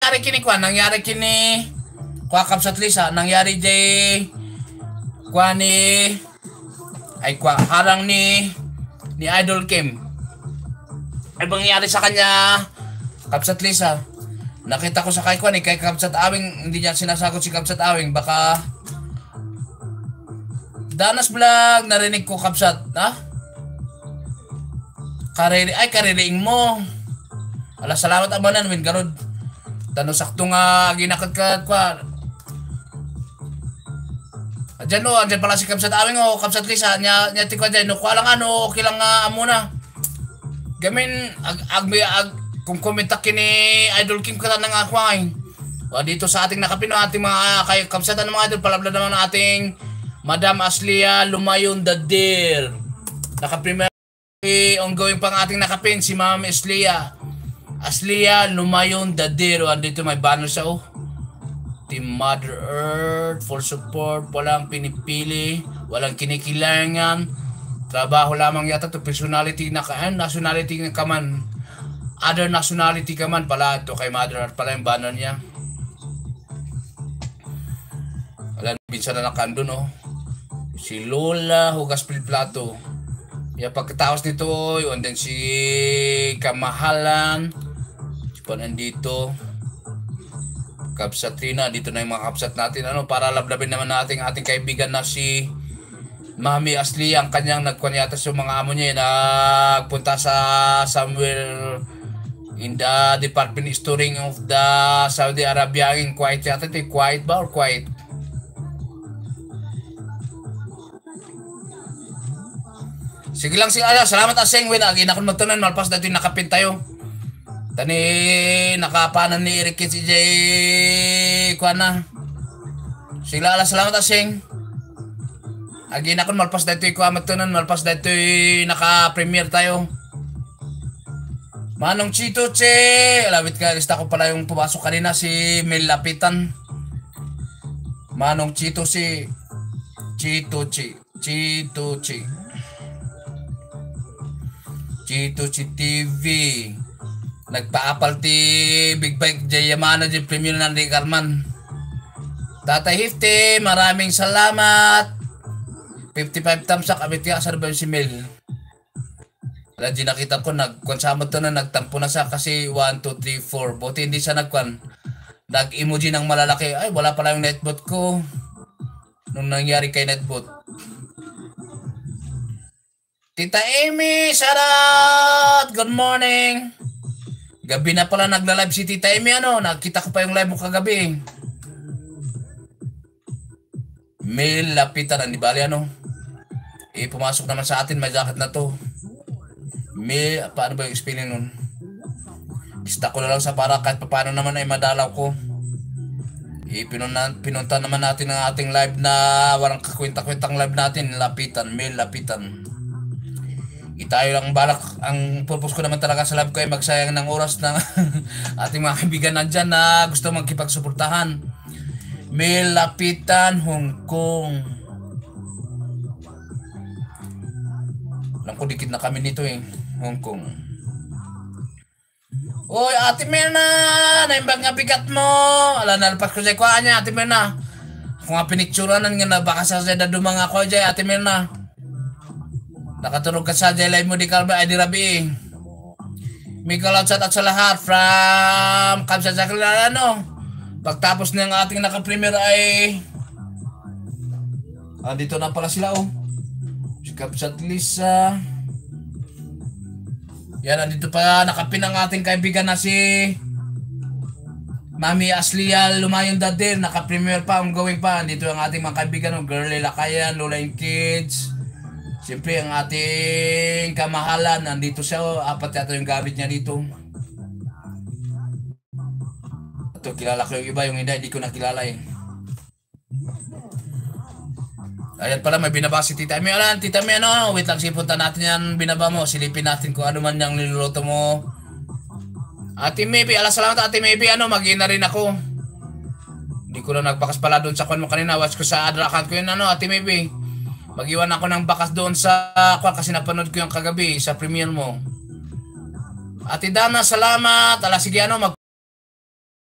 nangyari kini kwa, nangyari kini kwa Kapsat Lisa, nangyari jay kwa ni ay kwa harang ni Idol Kim. Ay mangyari sa kanya Kapsat Lisa. Nakita ko sa kay kwa ni kay Kapsat Awing, hindi niya sinasagot si Kapsat Awing, baka Danas Vlog, narinig ko Kapsat, ha? Kaririing mo. Ala, salamat amanan, win garod. Tano sakto nga ginakad kwa. Andyan pala si Kapsat Awing o Kapsat Lisa, nya tikwa dyan, no, kwa lang ano, okay lang nga muna. Gamin, kung kumitak kini Idol Kim ka na nga kwain. Dito sa ating nakapino, ating mga kay Kapsat, mga idol, palabla naman ng ating Madam Aslia Lumayon the Deer. Nakapremiere ongoing pang ating nakapin, si Ma'am Aslia Lumayon the Deer. Dito may banner siya, oh. Team Mother Earth, full support, walang pinipili, walang kinikilangan. Trabaho lamang yata to, personality na nationality ka man. Other nationality ka man pala, ito kay Mother Earth pala yung banner niya. Wala, minsan na nakando, no? Si Lola Hugas Pilplato. Pagkatapos nito, yun din si Kamahalan. Pa nandito. Kapsat Rina, dito na yung mga kapsat natin. Para lablabin naman natin ating kaibigan na si Mami Asli, ang kanyang nagkunyatas yung mga amo niya, nagpunta sa somewhere in the Department Storing of the Saudi Arabia in Kuwait yata. Kuwait ba or Kuwait? Sige lang, salamat Aseng, win. Agin akong magtunan, malpas dito yung nakapin tayo. Tani nakapanan ni Eric si Jay Kuana. Sila salamat Aseng. Agin akong malpas dito yung magtunan, malpas dito yung naka-premiere tayo. Manong Chito Che, alawit ka, lista ko pala yung pumasok kanina, si Mel Lapitan. Manong Chito si Chito Che TV. Nagpa-apal ti Big Bike Jay Yamano di premiere ng Rick Arman. Tatay Hifte, maraming salamat. 55 thumbs up, abit ka, sarba si Mel. Wala, di nakita ko, nagkonsama to na, nagtampo na siya kasi 1, 2, 3, 4. Buti hindi siya nag-emoji ng malalaki. Ay, wala pala yung netbot ko nung nangyari kay netbot. Tita Amy, shoutout! Good morning! Gabi na pala nagla-live si Tita Amy, nakita ko pa yung live mo kagabi. Mel Lapitan, di bali pumasok naman sa atin, may jacket na to. Mel, paano ba yung spelling nun? Lista ko na lang sa para kahit paano naman ay madalaw ko. Pinunta naman natin ang ating live na walang kakwenta-kwentang live natin, Lapitan, Mel Lapitan. Tayo lang balak, ang purpose ko naman talaga sa live ko ay magsayang ng oras ng ating mga kaibigan nandyan na gusto magkipagsuportahan. Mel Lapitan, Hong Kong. Alam ko dikit na kami nito Hong Kong. Oy, Ate Mirna, naimbag nga bigat mo. Ala, nalpas ko sa ikuha niya, Ate Mirna. Kung nga pinicturanan nga na baka sa sada dumang ako dyan, Ate Mirna. Nakatulog ka sa live mo di Kalba ay di Rabi. Miguel outside at sa lahat from Kapsat Sakila. Pagtapos ng ating naka-premiere ay dito na pala sila si Kapsat Lisa. Yan, nandito pa nakapin ang ating kaibigan na si Mami Aslia Lumayon the Deer. Naka-premiere pa, ongoing pa. Dito ang ating mga kaibigan, Girlie Lakayan, Lola and Kids. Siyempre ang ating Kamahalan, nandito siya, apat yata yung gamit niya dito. Ito, kilala ko yung iba, yung hindi ko nakilala Ayan pala, may binaba si Tita May. Tita May, wait lang, sipunta natin yan, binaba mo, silipin natin kung ano man yung niluluto mo. Ate Maybe, salamat Ate Maybe, mag-ina rin ako. Hindi ko na nagbakas pala doon sa kwan mo kanina, watch ko sa adra account ko yun, Ate Maybe. Mag-iwan ako ng bakas doon sa kasi napanood ko yung kagabi sa premiere mo. Ate Dana, salamat. Sige,